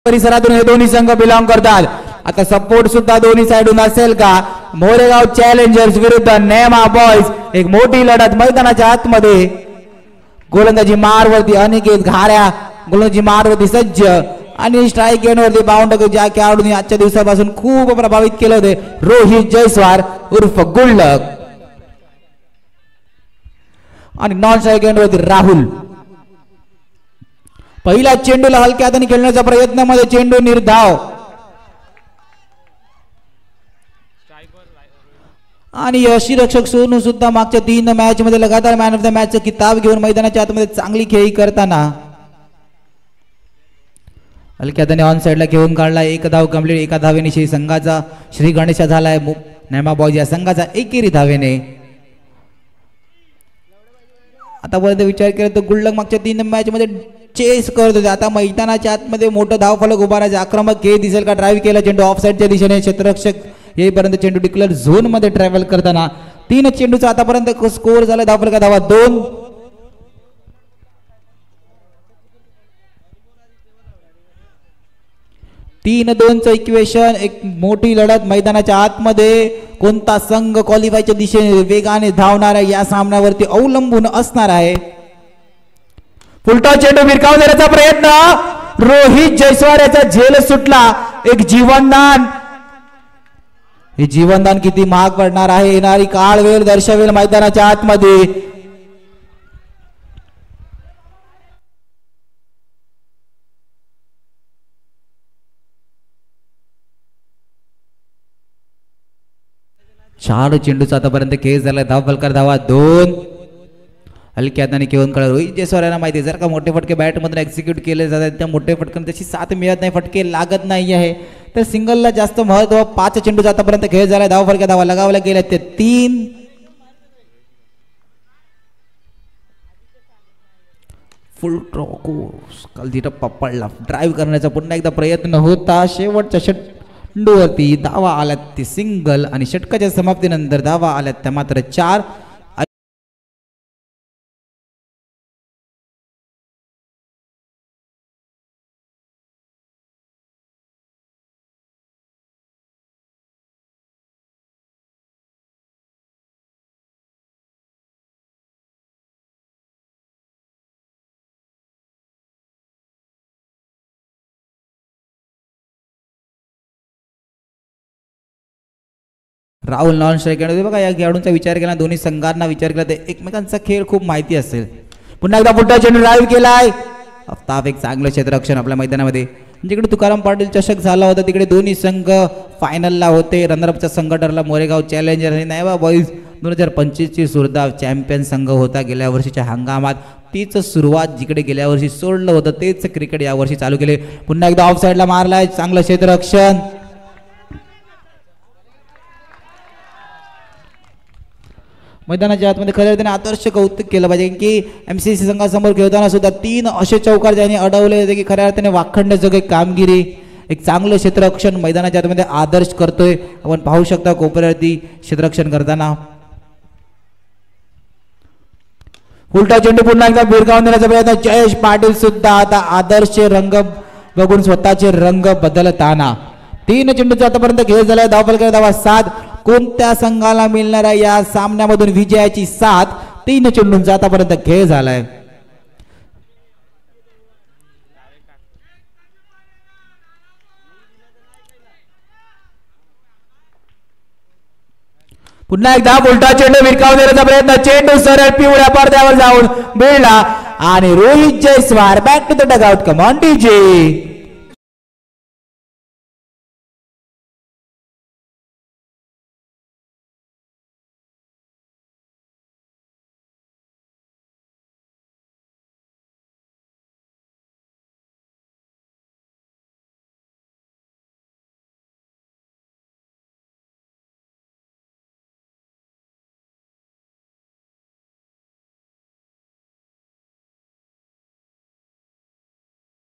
परिसरातून हे दोन्ही संघ बिलॉंग करतात। आता सपोर्ट सुद्धा दोन्ही साइडून असेल का? मोरेगाव चॅलेंजर्स विरुद्ध नेमा बॉयज, एक मोठी लढत मैदानाच्या आतमध्ये। गोलंदाजी मारवरती अनिकेत घाऱ्या, गोलंदाजी मारवरती सज्ज आणि स्ट्राईक एंडवरती बाउंड ज्या खेळाडूंनी आजच्या दिवसापासून खूप प्रभावित केले होते, रोहित जयस्वाल उर्फ गुल्लक, आणि नॉन स्ट्राईक एंडवरती राहुल। पहिला चेंडूला हलक्या हाताने खेळण्याचा प्रयत्न मध्ये चेंडू निर्धाव, आणि यष्टीरक्षक सोनू सुद्धा मागच्या 3 मॅच मध्ये लगातार मॅन ऑफ द मॅच चा किताब घेऊन मैदानाच्या आतमध्ये चांगली खेळी करताना हलक्या हाताने ऑन साइडला घेऊन काढला। एक धाव कंप्लीट, एका धावेने श्री संघाचा श्री गणेशा झालाय नेमा बॉयज या संघाचा एकेरी धावेने। आतापर्यंत विचार केला तर गुल्लक मागच्या 3 मॅच मध्ये चेस करत होते, आता मैदानाच्या आतमध्ये मोठं धावफलक उभारायचे, आक्रमक खेळ दिसेल का? ड्राईव्ह केला चेंडू ऑफ साइडच्या दिशेने, क्षेत्ररक्षक येईपर्यंत चेंडू डिक्लेअर झोन मध्ये ट्रॅव्हल करताना 3 चेंडूचा आतापर्यंत स्कोर झाला धावफलका धावा 2। तीन 2चं इक्वेशन, एक मोठी लढत मैदानाच्या आतमध्ये। कोणता संघ क्वालिफायच्या दिशेने वेगाने धावणार आहे या सामन्यावरती अवलंबून असणार आहे। फुलटॉस चेंडू भिरकावून देण्याचा प्रयत्न, रोहित जयस्वाल याचा झेल सुटला। एक जीवनदान, हे जीवनदान किती महाग पडणार आहे येणारी काळ वेळ दर्शवेल मैदानाच्या आतमध्ये। चार चेंडूचा आतापर्यंत खेळ झाला, धावफलकार धावा 2। हलक्या हाताने घेऊन काढला रोहित जयस्वाल यांना माहिती, जर का मोठे फटके बॅट मधून एक्झिक्यूट केले जातात त्या मोठे फटक्याने त्याची साथ मिळत नाही, फटके लागत नाही आहे, तर सिंगलला जास्त महत्व। 5 चेंडूचा आतापर्यंत खेळ झाला, धावफलक्या धावा लगावल्या गेल्या ते 3। फुल ट्रॉकोस कलदी टप्पा पडला, ड्राईव्ह करण्याचा पुन्हा एकदा प्रयत्न होता, शेवटच्या षटकांवरती धावा आल्यात ते सिंगल, आणि षटकाच्या समाप्तीनंतर धावा आल्यात त्या मात्र 4। राहुल नॉन स्ट्राईक बघा, या खेळाडूंचा विचार केला, दोन्ही संघांना विचार केला तर एकमेकांचा खेळ खूप माहिती असेल। पुन्हा एकदा पुढचा चेंडू ड्राईव्ह केलाय, अफ्ताब एक चांगलं क्षेत्ररक्षण आपल्या मैदानामध्ये। जिकडे तुकाराम पाटील चषक झाला होता तिकडे दोन्ही संघ फायनलला होते। रनरअपचा संघ ठरला मोरेगाव चॅलेंजर आणि नेमा बॉयज। 2025 ची सुरदा चॅम्पियन संघ होता गेल्या वर्षीच्या हंगामात, तीच सुरुवात जिकडे गेल्या वर्षी सोडलं होतं तेच क्रिकेट या वर्षी चालू केले। पुन्हा एकदा ऑफ साइडला मारलाय, चांगलं क्षेत्ररक्षण। मैदानाच्या आतमध्ये खऱ्या अर्थाने आदर्श कौतुक केलं पाहिजे की एमसीसी संघासमोर खेळताना सुद्धा 3 असे चौकार ज्यांनी अडवले होते की खऱ्या अर्थाने वाखडण्याजोगे कामगिरी, एक चांगलं क्षेत्ररक्षण मैदानाच्या आतमध्ये आदर्श करतोय। आपण पाहू शकता कोपऱ्यावरती क्षेत्ररक्षण करताना उलटा चेंडू पुन्हा एकदा भिरकावून देण्याचा प्रयत्न, जयेश पाटील सुद्धा आता आदर्श रंग बघून स्वतःचे रंग बदलताना। 3 चेंडूचा आतापर्यंत खेळ झालाय, धावफलकाला धावा 7। कोणत्या संघाला मिळणार आहे या सामन्यामधून विजयाची साथ? 3 चेंडूंचा आतापर्यंत खेळ झालाय। पुन्हा एकदा उलटा चेंडू भिरकावून देण्याचा प्रयत्न, चेंडू सरळ पिवळ्या पडद्यावर जाऊन भिडला आणि Rohit Jaiswal back to the dugout. Come on DJ.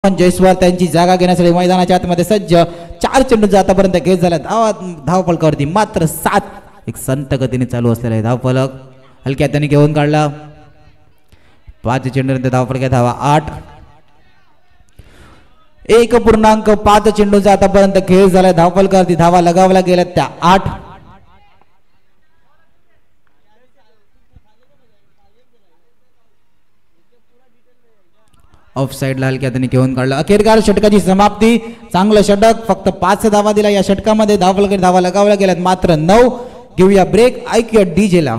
Jaiswal त्यांची जागा घेण्यासाठी मैदानाच्या आतमध्ये सज्ज। 4 चेंडूंचा आतापर्यंत खेळ झाला, धावफलकावरती मात्र 7। एक संत गतीने चालू असलेला आहे धावफलक, हलक्या हाताने घेऊन काढला। 5 चेंडूनंतर धावफलकात धावा 8। 1.5 चेंडूचा आतापर्यंत खेळ झाला. धावफलकावरती धावा लगावल्या गेल्या त्या 8. ऑफ साइडला हलक्या हाताने घेऊन काढलं. अखेरकार षटकाची समाप्ती. चांगलं षटक. फक्त 5 धावा दिला या षटकामध्ये. धावफलकावरती धावा लगावल्या गेल्यात मात्र 9. घेऊया ब्रेक. ऐकूया डीजे ला.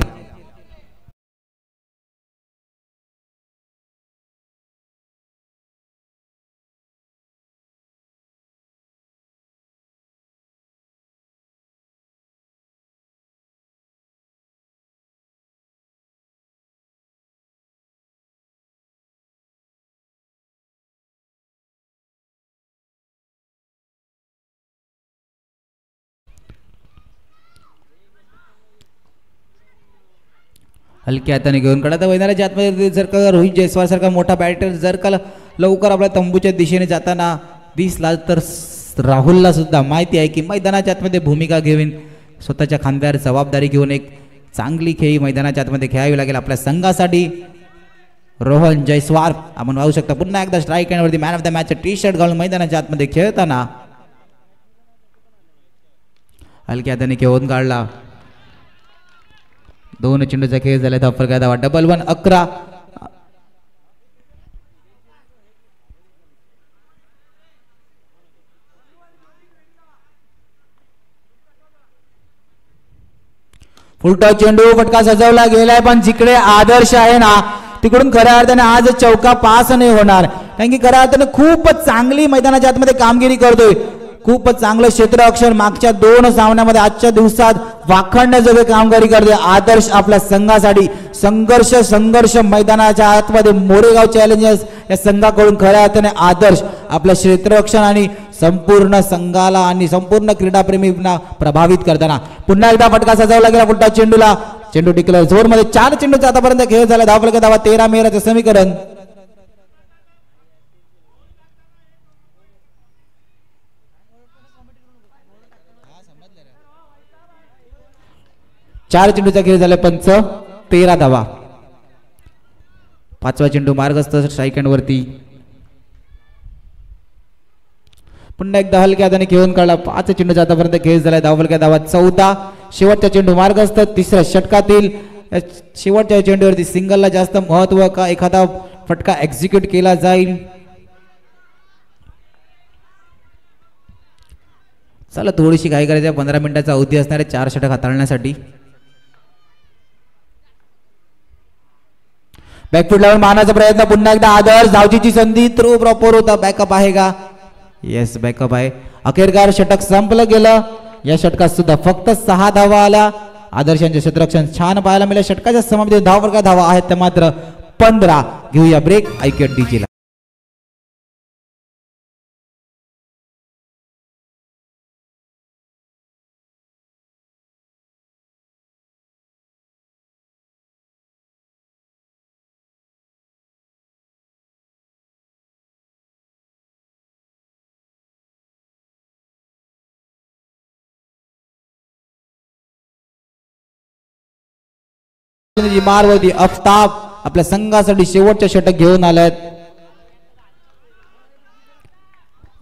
हलक्या हाताने घेऊन काढा. मैदानाच्या आतमध्ये जर का रोहित जयस्वाल सारखा मोठा बॅटर जर का लवकर आपल्या तंबूच्या दिशेने जाताना दिसला तर राहुलला सुद्धा माहिती आहे की मैदानाच्या आतमध्ये भूमिका घेऊन स्वतःच्या खांद्यावर जबाबदारी घेऊन एक चांगली खेळी मैदानाच्या आतमध्ये खेळावी लागेल आपल्या संघासाठी. रोहन जयस्वाल आपण पाहू शकता पुन्हा एकदा स्ट्राईक एंडवरती man of the match T shirt घालून मैदानाच्या आतमध्ये खेळताना. हलक्या हाताने घेऊन काढला. 2 चेंडूचा खेळ झाला. धावफलकावर धावा. डबल 1. 11. फुलटॉस चेंडू फटका सजवला गेलाय पण जिकडे आदर्श आहे ना तिकडून खऱ्या अर्थाने आज चौका पास नाही होणार. कारण की खऱ्या अर्थाने खूपच चांगली मैदानाच्या आतमध्ये कामगिरी करतोय. खूपच चांगलं क्षेत्ररक्षण मागच्या 2 सामन्यामध्ये आजच्या दिवसात वाखणण्याजोगे कामगिरी करतोय आदर्श आपल्या संघासाठी. संघर्ष मैदानाच्या आतमध्ये मोरेगाव चॅलेंजर्स या संघाकडून खऱ्या अर्थाने आदर्श आपल्या क्षेत्ररक्षण आणि संपूर्ण संघाला आणि संपूर्ण क्रीडाप्रेमींना प्रभावित करताना. पुन्हा एकदा फटका सजवला गेला फुलटॉस चेंडूला. चेंडू टिकला झोन मध्ये. 4 चेंडूचा आतापर्यंत खेळ झाला. धावफलकावर धावा. 13 मेहराचं समीकरण. चार चेंडूचा खेळ झाला. पंच 13 धावा. 5वा चेंडू मार्गस्थ स्ट्राईक एंड वरती. पुन्हा एकदा हलक्या हाताने खेळून काढला. 5 चेंडूचा आतापर्यंत खेळ झाला. धावफलकावर धावा 14. शेवटचा चेंडू मार्गस्थ. 3ऱ्या षटकातील शेवटच्या चेंडूवरती सिंगलला जास्त महत्व का एखादा फटका एक्झिक्यूट केला जाईल. चला थोडीशी घाई करायची. 15 मिनिटाचा अवधी असणारे 4 षटक हाताळण्यासाठी. बॅकफूट लावून मारण्याचा प्रयत्न. पुन्हा एकदा आदर्श. धावचीची संधी. थ्रो प्रॉपर होता. बॅकअप आहे का? येस बॅकअप आहे. अखेरकार षटक संपलं गेलं. या षटकात सुद्धा फक्त 6 धावा आल्या. आदर्शांचे क्षेत्ररक्षण छान पाहायला मिळाले. षटकाच्या समाप्तीत धावफलकावर धावा आहेत त्या मात्र 15. घेऊया ब्रेक. ऐकूया डीजे ला. मारवती अफ्ताब आपल्या संघासाठी शेवटच्या षटक घेऊन आल्यात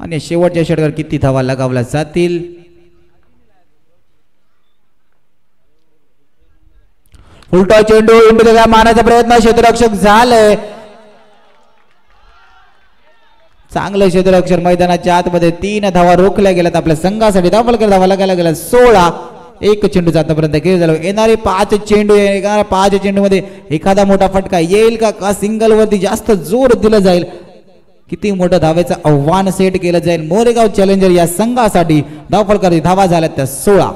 आणि शेवटच्या षटकावर किती धावा लगावल्या जातील. फुलटॉस चेंडू इंटू मारण्याचा प्रयत्न. क्षेत्ररक्षक झालंय. चांगलं क्षेत्ररक्षण. मैदानाच्या आतमध्ये 3 धावा रोखल्या गेल्यात आपल्या संघासाठी. धावफलकावर धावा लागायला गेल्या 16. 1 चेंडूचा आतापर्यंत खेळ झाला. येणारे 5 चेंडू. 5 चेंडू मध्ये एखादा मोठा फटका येईल का सिंगल वरती जास्त जोर दिला जाईल. किती मोठं धावेचं आव्हान सेट केलं जाईल मोरेगाव चॅलेंजर या संघासाठी. धावफलकावर धावा झाल्या त्या 16.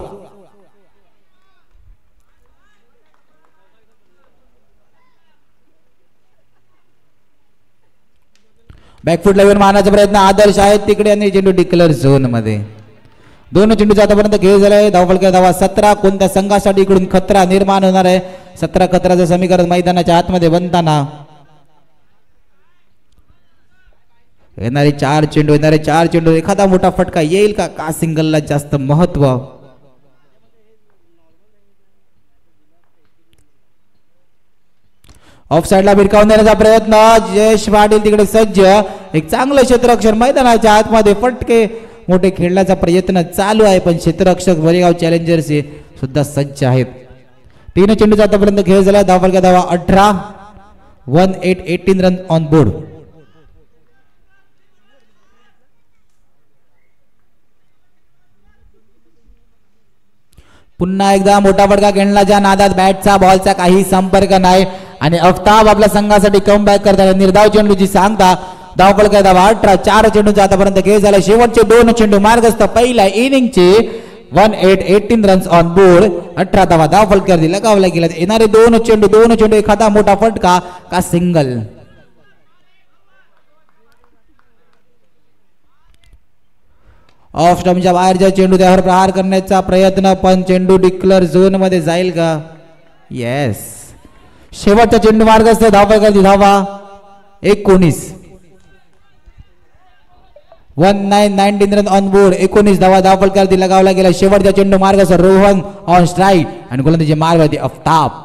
बॅकफूट लावून मारण्याचा प्रयत्न. आदर्श आहेत तिकडे आणि चेंडू डिक्लेअर झोन मध्ये. 2 चेंडूचा आतापर्यंत खेळ झालाय. धावफलकावर धावा 17. कोणत्या संघासाठी इकडून खतरा निर्माण होणार आहे? 17 खतराचं समीकरण मैदानाच्या आतमध्ये बनताना. येणारे 4 चेंडू. एखादा मोठा फटका येईल का सिंगलला जास्त महत्व. ऑफ साइडला भिरकावून देण्याचा प्रयत्न, जयेश पाटील तिकडे सज्ज, एक चांगलं क्षेत्ररक्षण मैदानाच्या आतमध्ये फटके मोठे खेळण्याचा प्रयत्न चालू आहे, पण क्षेत्ररक्षक वरेगाव चॅलेंजर्स सुद्धा सज्ज आहेत. 3 चेंडूचा आतापर्यंत खेळ झाला. धावा धावा 18, 18 रन ऑन बोर्ड. पुन्हा एकदा मोठा फटका खेळण्याच्या नादात बॅटचा बॉलचा काही संपर्क नाही आणि अफ्ताब आपल्या संघासाठी कमबॅक करतात. निर्धाव चेंडूची सांगता. धावफलक धावा 18, 4 चेंडूचा आतापर्यंत खेळ झाला. शेवटचे 2 चेंडू मार्गस्थ पहिल्या इनिंगचे 18 रन्स ऑन बोर्ड. 18 धावा धावफलकावर लगावला गेला. येणारे 2 चेंडू एखादा मोठा फटका का सिंगल. ऑफ स्टंपच्या बाहेरच्या चेंडू त्यावर प्रहार करण्याचा प्रयत्न, पण चेंडू डिक्लर झोन मध्ये जाईल का? येस. शेवटचा चेंडू मार्गस्थ धावफलकावर धावा 19, 19 रन ऑन बोर्ड. 19 धावा धावफलकावर लगावला गेला. शेवटचा चेंडू मार्गस्थ रोहन ऑन स्ट्राईक आणि गोलंदाजी मार्गवरती अफ्ताब.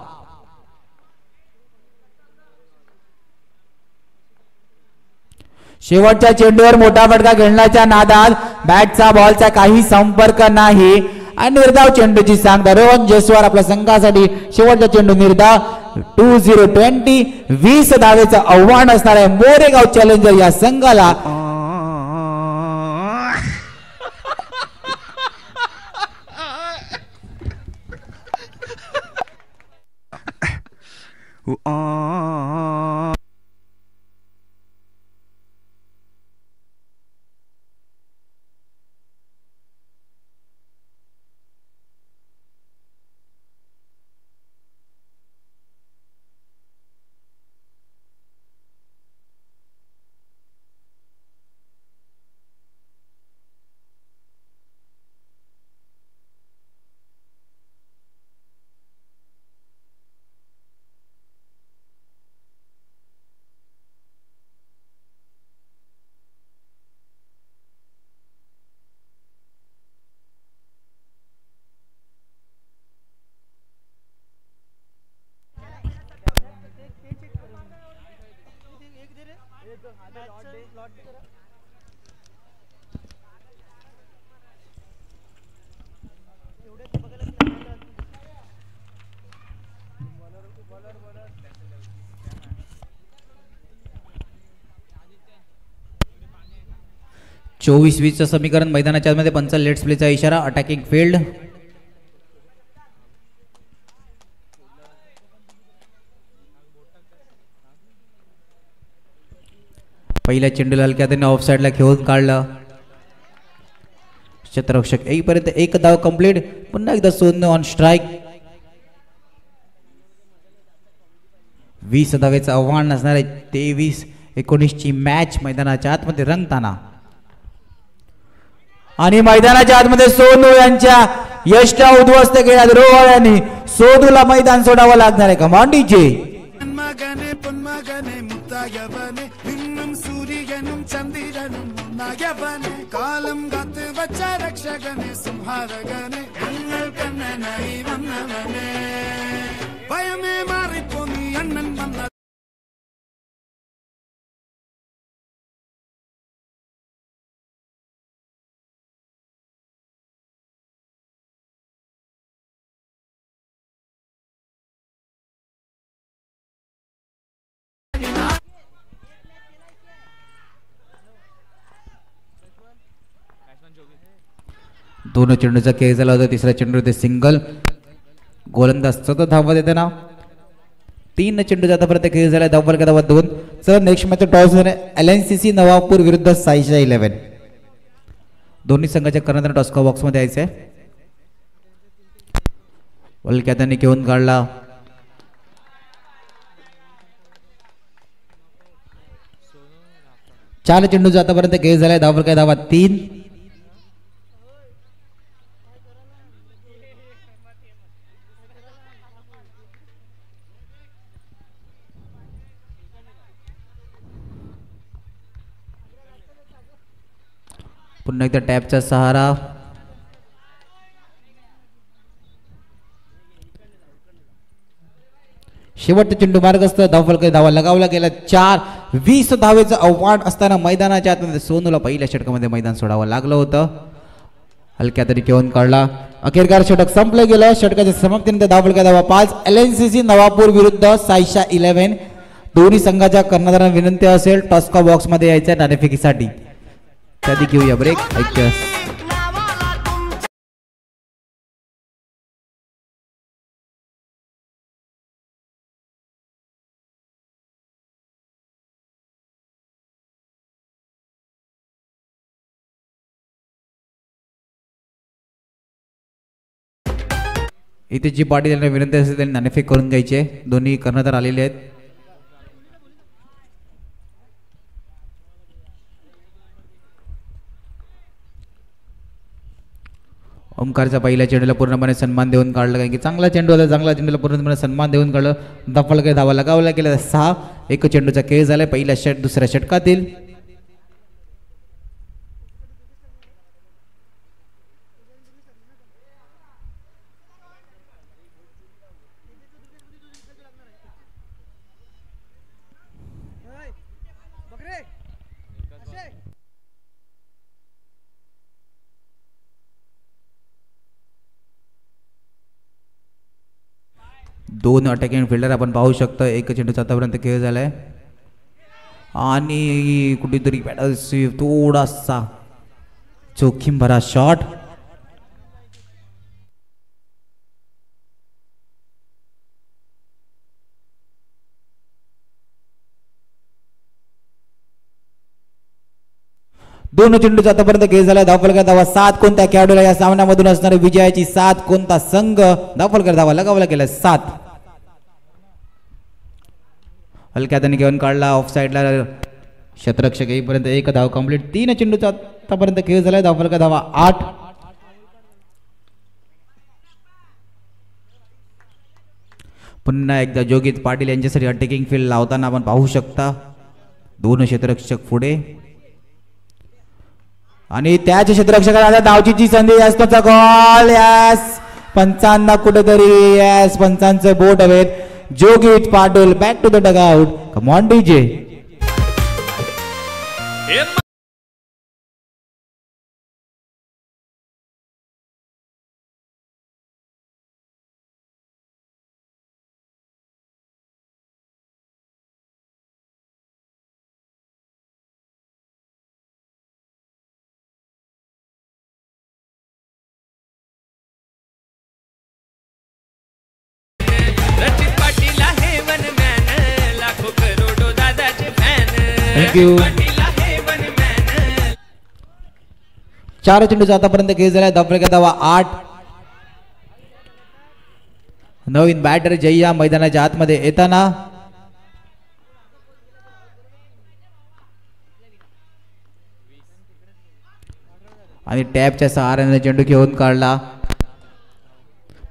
शेवटच्या चेंडूवर मोठा फटका खेळण्याच्या नादात बॅटचा बॉलचा काही संपर्क नाही आणि निर्धाव चेंडूची सांगता. रोहन जयस्वाल आपल्या संघासाठी शेवटचा चेंडू निर्धाव. 20 20 धावेचं आव्हान असणार आहे मोरेगाव चॅलेंजर या संघाला. चोवीस 20 समीकरण मैदानाच्या आतमध्ये पंच लेट्स प्लेचा इशारा. Attacking field. पहिल्या चेंडूला हलक्या त्याने ऑफ साइडला खेळून काढलं. क्षेत्ररक्षक येईपर्यंत 1 धाव कंप्लीट. पुन्हा एकदा सोडणं ऑन स्ट्राईक. 20 धावेचं आव्हान असणार आहे. 23-19 ची मॅच मैदानाच्या आतमध्ये रंगताना आणि मैदानाच्या आतमध्ये सोनू यांच्या यष्टा उद्ध्वस्त केल्यात रोहन यांनी. सोनूला मैदान सोडावं लागणार आहे. कमांडीचे കാലം കാത്ത് വച്ച രക്ഷകനെ സംഹാരകനെ ഞങ്ങൾ കണ്ണനായി വന്നവനെ ഭയമേ മാറിപ്പോ നീ അണ്ണൻ വന്ന दोन चेंडूचा खेळ झाला होता. तिसरा चेंडू ते सिंगल. गोलंदाज सतत धावा देताना 3 चेंडू आतापर्यंत खेळ झाला. धावा 2. चला next match toss LNCC Navapur विरुद्ध साईशा 11. दोन्ही संघाच्या कर्णधार टॉस बॉक्स मध्ये यायचंय. वलक्या त्यांनी घेऊन काढला. चार चेंडूचा आतापर्यंत खेळ झालाय. धावा 3. पुन्हा एकदा टॅपचा सहारा. शेवटचा चेंडू मार्गस्थ धावफलक धावा लगावला गेला 4-20 धावेचं आव्हान असताना मैदानाच्या आतमध्ये सोनूला पहिल्या षटकामध्ये मैदान सोडावं लागलं होतं. हलक्या तरी घेऊन काढला. अखेरकार षटक संपलं गेलं. षटकाच्या समाप्तीनंतर धावफलक धावा 5. LNCC नवापूर विरुद्ध सायशा 11. दोन्ही संघाच्या कर्णधारांना विनंती असेल टॉस्का बॉक्स मध्ये यायचं नाणेफेकीसाठी. त्याआधी घेऊया ब्रेक. ऐकूया. इथे जी पाटील यांना विनंती असेल त्यांनी नाणेफेक करून घ्यायचे. दोन्ही कर्णधार आलेले आहेत. ओमकारच्या पहिल्या चेंडूला पूर्णपणे सन्मान देऊन काढलं, कारण की चांगला चेंडू होता. चांगला चेंडूला पूर्णपणे सन्मान देऊन काढलं. धावफलक धावा लगावला गेला 6. एक चेंडूचा खेळ झालाय पहिल्या दुसऱ्या षटकातील. दोन अटॅकिंग फिल्डर आपण पाहू शकतो. एक चेंडूचा आतापर्यंत खेळ झालाय आणि कुठेतरी थोडासा जोखीम भरा शॉट. दोन चेंडूचा आतापर्यंत खेळ झाला. धावफलक धावा 7. कोणत्या खेळाडूला या सामन्यामधून असणारी विजयाची 7? कोणता संघ? धावफलक धावा लगावला गेला 7. हलक्यात घेऊन काढला ऑफ साइडला. क्षेत्ररक्षक येईपर्यंत एक धाव कंप्लीट. 3 चेंडूचा आतापर्यंत खेळ झालाय. धावफलक धावा 8. पुन्हा एकदा जोगित पाटील यांच्यासाठी अटॅकिंग फील्ड लावताना आपण पाहू शकता. 2 क्षेत्ररक्षक पुढे आणि त्याच क्षेत्ररक्षकाला धावचीची संधी असतोचा गॉल. यस पंचांना कुठेतरी यस पंचांचं बोट हवेत. Jogit Patil back to the dugout. Come on DJ. Thank you. 4 चेंडूचा आतापर्यंत खेळ झाला. धावफलक धावा 8. नवीन बॅटर जय्या मैदानाच्या आतमध्ये येताना आणि टॅपच्या सहाऱ्याने चेंडू घेऊन काढला.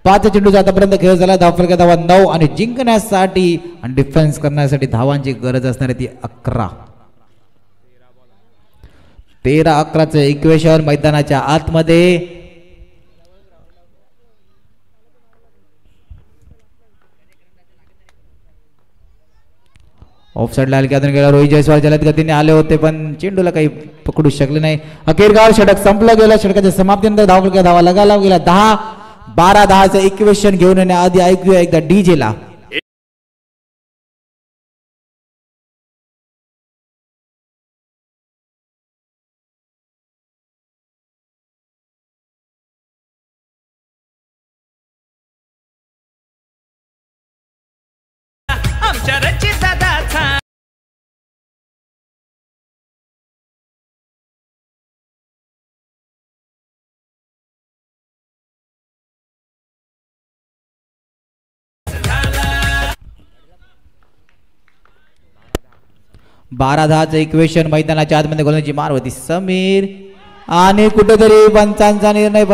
5 चेंडूचा आतापर्यंत खेळ झाला. धावफलक धावा 9 आणि जिंकण्यासाठी आणि डिफेन्स करण्यासाठी धावांची गरज असणारी ती 11. 13-11चं इक्वेशन मैदानाच्या आतमध्ये. ऑफ साइडला हलक्यातून गेला. रोहित जयस्वाल जलद गतीने आले होते पण चेंडूला काही पकडू शकले नाही. अखेरकार षटक संपलं गेलं. षटकाच्या समाप्तीनंतर धावफलक धावा लगावला गेला 10-12-10चं इक्वेशन घेऊन येण्याआधी ऐकूया एकदा डीजे ला. बारा 10चं इक्वेशन मैदानाच्या आतमध्ये गोलंदाजी मारवती समीर आणि कुठेतरी पंचांचा निर्णय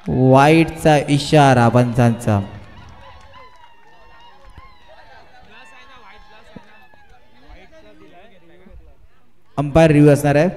वाईटचा इशारा पंचांचा. अंपायर रिव्ह्यू असणार आहे.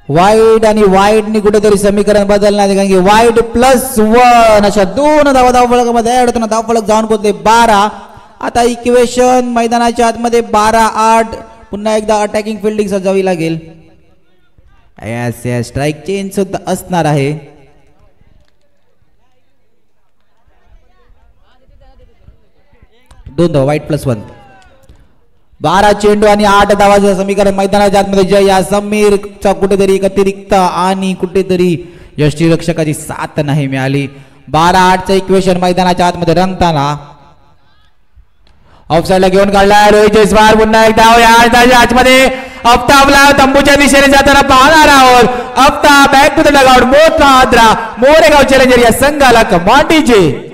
वाईट आणि वाईटनी कुठेतरी समीकरण बदलणार कारण की वाईट +1 अशा 2 धावफलकामध्ये ऍड होताना धावफलक जाऊन पोहोचले 12. आता इक्वेशन मैदानाच्या आतमध्ये 12-8. पुन्हा एकदा अटॅकिंग फिल्डिंग सजावी लागेल. स्ट्राईक चेंज सुद्धा असणार आहे. दोन धावा वाईट +1. 12 चेंडू आणि 8 धावाचं समीकरण मैदानाच्या आतमध्ये जय या समीरचा कुठेतरी एक अतिरिक्त आणि कुठेतरी यष्टीरक्षकाची साथ नाही मिळाली. 12-8चं इक्वेशन मैदानाच्या आतमध्ये रंगताना ऑफसाईडला घेऊन काढला रोहित जयस्वाल. पुन्हा एक धाव या आतमध्ये अफ्ताबला तंबूच्या दिशेने जाताना पाहणार आहोत. Aftab back to the dugout. मोठा आदरा मोरेगाव चॅलेंजर या संघाला कमांडीचे.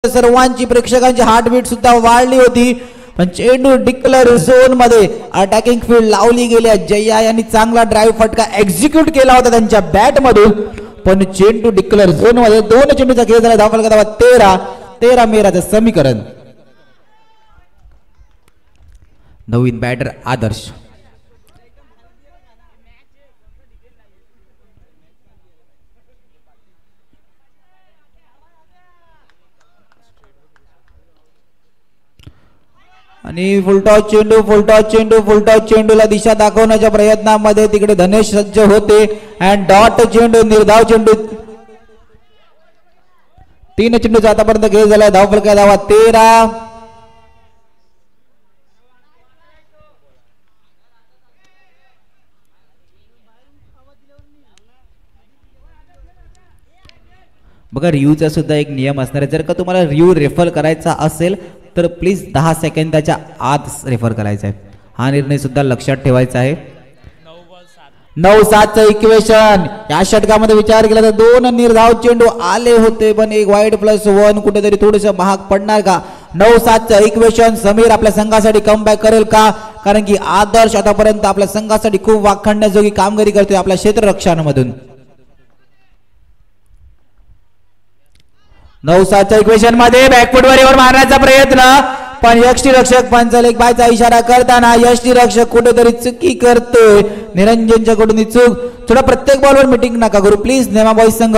सर्वांची प्रेक्षकांची हार्टबीट सुद्धा वाढली होती. पण चेंडू डिक्लेअर झोन मध्ये अटॅकिंग फील्ड लावली गेली. जय्या यांनी चांगला ड्राईव्ह फटका एक्झिक्यूट केला होता त्यांच्या बॅट मधून. पण चेंडू डिक्लेअर झोन मध्ये 2 चेंडूचा खेळ झाला. धावफलक 13 मेराचं समीकरण. नवीन बॅटर आदर्श. आणि फुलटॉस चेंडूला दिशा दाखवण्याच्या प्रयत्नामध्ये तिकडे धनेश सज्ज होते. अँड डॉट चेंडू निर्धाव चेंडू. 3 चेंडूचा आतापर्यंत खेळ झालाय. धावफलक धावा 13. बघा रिव्ह्यूचा सुद्धा एक नियम असणार आहे. जर का तुम्हाला रिव्ह्यू रेफर करायचा असेल तर प्लीज 10 सेकंदाच्या आत रेफर करायचा आहे. हा निर्णय सुद्धा लक्षात ठेवायचा आहे. 9-7चं इक्वेशन या षटकामध्ये विचार केला तर 2 निर्धाव चेंडू आले होते. पण एक वाईट +1 कुठेतरी थोडस महाग पडणार का? 9-7चं इक्वेशन. समीर आपल्या संघासाठी कमबॅक करेल का? कारण की आदर्श आतापर्यंत आपल्या संघासाठी खूप वाखाणण्याजोगी कामगिरी करतोय आपल्या क्षेत्ररक्षणामधून. 9-7च्या इक्वेशन मध्ये बॅकफुटवर मारण्याचा प्रयत्न. पण यष्टीरक्षक पंचालेख बायचा इशारा करताना यष्टीरक्षक कुठेतरी चुकी करतोय. निरंजनच्या कडून चूक. थोडा प्रत्येक बॉलवर मीटिंग नका करू प्लीज. नेमा बॉईज संघ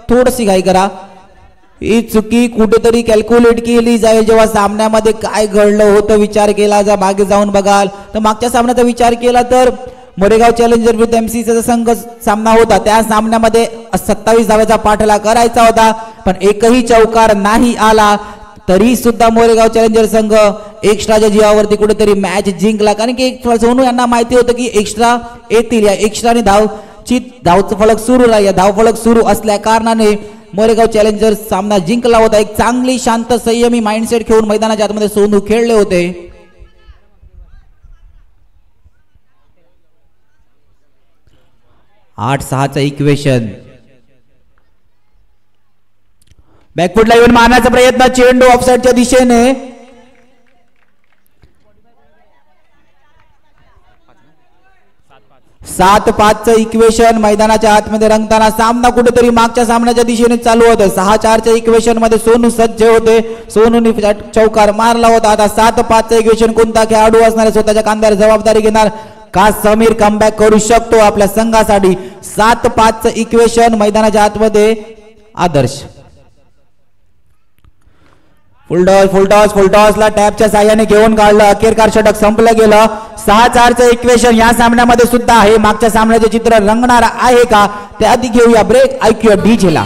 थोडीशी घाई करा. ही चुकी कुठेतरी कॅल्क्युलेट केली जाईल. जेव्हा सामन्यामध्ये काय घडलं होतं विचार केला. जर मागे जाऊन बघाल तर मागच्या सामन्याचा विचार केला तर मोरेगाव चॅलेंजर विरुद्ध एमसीचा संघ सामना होता. त्या सामन्यामध्ये 27 धावेचा पाठला करायचा होता. पण एकही चौकार नाही आला. तरी सुद्धा मोरेगाव चॅलेंजर संघ एक्स्ट्राच्या जीवावरती कुठेतरी मॅच जिंकला. कारण की सोनू यांना माहिती होतं की एक्स्ट्रा येतील. या एक्स्ट्राने धावचं फलक सुरू राहील. धावफलक सुरू असल्या कारणाने मोरेगाव चॅलेंजर सामना जिंकला होता. एक चांगली शांत संयमी माइंडसेट घेऊन मैदानाच्या आतमध्ये सोनू खेळले होते. 8-6चं इक्वेशन. बॅकफुटला येऊन मारण्याचा प्रयत्न. चेंडू ऑफसाईडच्या दिशेने. 7-5चं इक्वेशन मैदानाच्या आतमध्ये रंगताना सामना कुठेतरी मागच्या सामन्याच्या दिशेने चालू होतं. 6-4च्या इक्वेशन मध्ये सोनू सज्ज होते. सोनूने चौकार मारला होता. आता 7-5चं इक्वेशन कोणता खेळाडू असणार स्वतःच्या खांद्यावर जबाबदारी घेणार का? समीर कमबॅक करू शकतो आपल्या संघासाठी. 7-5चं इक्वेशन मैदानाच्या आतमध्ये आदर्श. फुलटॉसला टॅपच्या साह्याने घेऊन काढलं. अखेरकार षटक संपलं गेलं. 6-4चं इक्वेशन या सामन्यामध्ये सुद्धा आहे. मागच्या सामन्याचे चित्र रंगणार आहे का? त्याआधी घेऊया ब्रेक. ऐकूया डीजेला.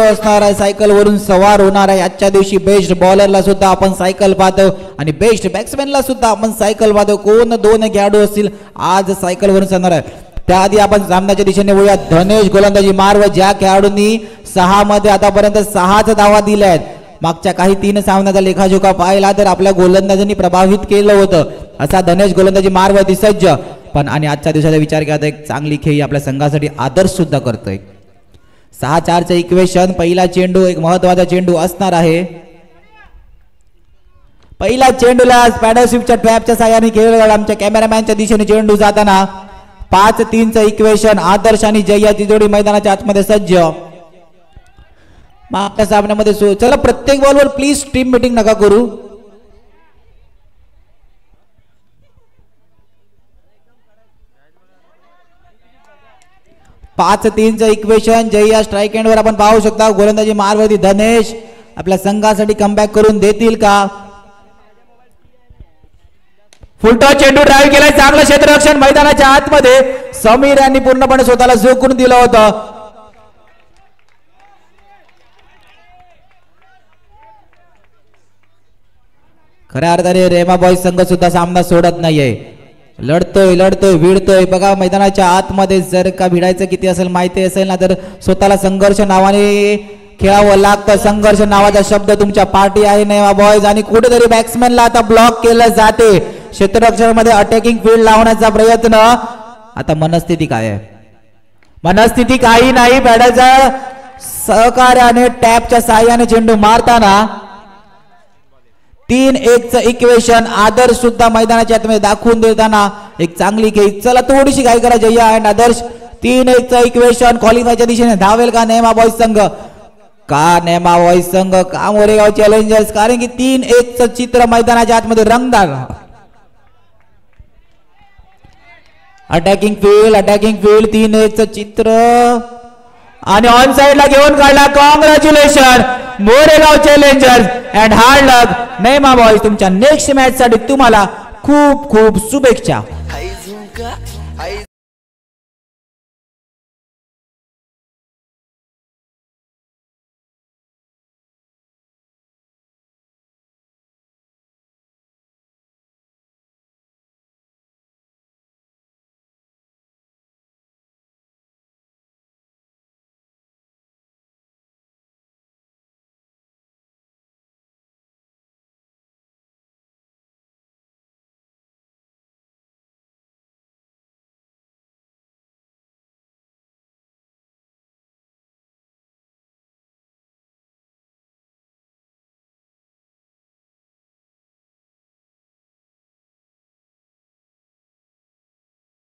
असणार आहे, सायकल वरून सवार होणार आहे. आजच्या दिवशी बेस्ट बॉलरला सुद्धा आपण सायकल पाहतो आणि बेस्ट बॅट्समॅनला सुद्धा आपण सायकल पाहतो. कोण दोन खेळाडू असतील आज सायकल वरून जाणार आहे. त्याआधी आपण सामन्याच्या दिशेने वळूया. धनेश गोलंदाजी मार्ग, ज्या खेळाडूंनी 6 मध्ये आतापर्यंत 6च धावा दिल्या आहेत. मागच्या काही 3 सामन्याचा लेखाजोखा पाहिला तर आपल्या गोलंदाजांनी प्रभावित केलं होतं. असा धनेश गोलंदाजी मार्ग सज्ज, पण आणि आजच्या दिवसाचा विचार केला तर एक चांगली खेळी आपल्या संघासाठी आदर्श सुद्धा करतोय. 6-4चं इक्वेशन. पहिला चेंडू एक महत्वाचा चेंडू असणार आहे. पहिला चेंडूला पॅडल स्वीपच्या ट्रॅपच्या साहाय्याने खेळला. आमच्या कॅमेरामॅनच्या दिशेने चेंडू जाताना 5-3चं इक्वेशन. आदर्श आणि जय्याची जोडी मैदानाच्या आतमध्ये सज्ज. मागच्या सामन्यामध्ये चला प्रत्येक बॉलवर प्लीज टीम मीटिंग नका करू. पाच 3चं इक्वेशन. जय्या स्ट्राईक एंडवर आपण पाहू शकता. गोलंदाजी मारवरती धनेश आपल्या संघासाठी कमबॅक करून देतील का? फुलटॉस चेंडू ड्राईव्ह केलाय. चांगलं क्षेत्ररक्षण मैदानाच्या आतमध्ये. समीर यांनी पूर्णपणे स्वतःला झोकून दिलं होतं. खऱ्या अर्थाने रेमा बॉयज संघ सुद्धा सामना सोडत नाहीये. लढतोय भिडतोय. बघा मैदानाच्या आतमध्ये जर का भिडायचं किती असेल माहिती असेल ना, तर स्वतःला संघर्ष नावाने खेळावं लागतं. संघर्ष नावाचा शब्द तुमच्या पाठी आहे रेमा बॉयज. आणि कुठेतरी बॅट्समॅनला आता ब्लॉक केलं जाते. क्षेत्ररक्षणामध्ये अटॅकिंग फील्ड लावण्याचा प्रयत्न. आता मनस्थिती काय आहे? मनस्थिती काही नाही. बॅटरच्या सहकार्याने टॅपच्या साहाय्याने चेंडू मारताना 3-1चं इक्वेशन. आदर्श सुद्धा मैदानाच्या आतमध्ये दाखवून देताना एक चांगली खेळी. चला थोडीशी घाई करा जय्या अँड आदर्श. 3-1चं इक्वेशन. क्वालिफायच्या दिशेने धावेल का नेमा बॉयज संघ? का नेमा बॉयज संघ का मोरेगाव चॅलेंजर्स? कारण की 3-1चं चित्र मैदानाच्या आतमध्ये रंगदार. अटॅकिंग फील्ड 3-1चं चित्र आणि ऑन साइडला घेऊन काढला. Congratulation Moregaon challengers and hard luck Nema boys. तुमच्या नेक्स्ट मॅच साठी तुम्हाला खूप खूप शुभेच्छा.